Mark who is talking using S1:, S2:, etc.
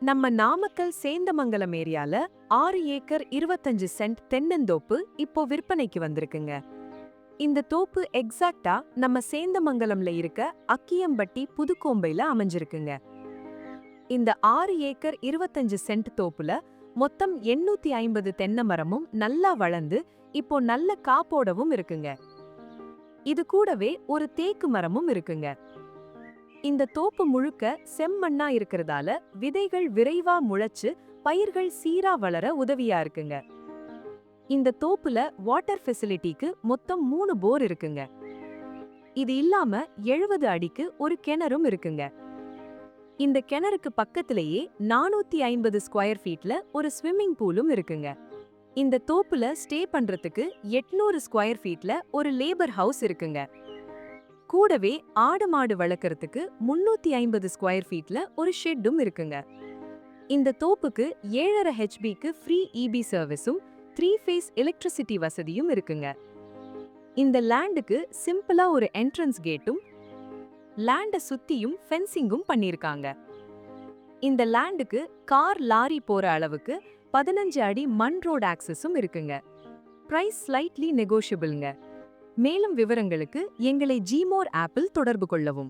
S1: நம்ம நாமக்கல் சேந்தமங்கலம் ஏரியால 6 acre 25 send தென்னந்தோப்பு இப்போ விற்பனைக்கு வந்திருக்குங்க. இந்த தோப்பு எக்ஸாக்ட்டா நம்ம சேந்தமங்கலம்ல இருக்க அக்கியம்பட்டி புதுக்கோம்பையில அமைஞ்சிருக்குங்க. இந்த 6 ஏக்கர் 25 சென்ட் தோப்புல மொத்தம் 850 தென்னை மரமும் நல்லா வளர்ந்து இப்போ நல்ல காப்போடவும் இருக்குங்க. இது கூடவே ஒரு தேக்கு மரமும் இருக்குங்க. இந்த தோப்பு முழுக்க செம்மண்ணா இருக்கிறதால விதைகள் விரைவா முளைச்சு பயிர்கள் சீரா வளர உதவியா இருக்குங்க. இந்த தோப்புல வாட்டர் ஃபெசிலிட்டிக்கு மொத்தம் 3 போர் இருக்குங்க. இது இல்லாம 70 அடிக்கு ஒரு கிணறும் இருக்குங்க. இந்த கிணறுக்கு பக்கத்திலேயே 450 ஸ்கொயர் ஃபீட்ல ஒரு ஸ்விம்மிங் பூலும் இருக்குங்க. இந்த தோப்புல ஸ்டே பண்றதுக்கு 800 ஸ்கொயர் ஃபீட்ல ஒரு லேபர் ஹவுஸ் இருக்குங்க. கூடவே ஆடு மாடு வளர்க்கறதுக்கு 350 ஸ்கொயர் ஃபீட்ல ஒரு ஷெட்டும் இருக்குங்க. இந்த தோப்புக்கு 7.5 ஹெச்பிக்கு ஃப்ரீ இபி சர்வீஸும் 3 ஃபேஸ் எலக்ட்ரிசிட்டி வசதியும் இருக்குங்க. இந்த லேண்டுக்கு சிம்பிளா ஒரு என்ட்ரன்ஸ் கேட்டும் லேண்ட சுத்தியும் ஃபென்சிங்கும் பண்ணிருக்காங்க. இந்த லேண்டுக்கு கார் லாரி போற அளவுக்கு 15 அடி மண் ரோட் ஆக்சஸும் இருக்குங்க. பிரைஸ் ஸ்லைட்லி நெகோஷியபிள்ங்க. மேலும் விவரங்களுக்கு எங்களை ஜிமோர் ஆப்பில் தொடர்பு கொள்ளவும்.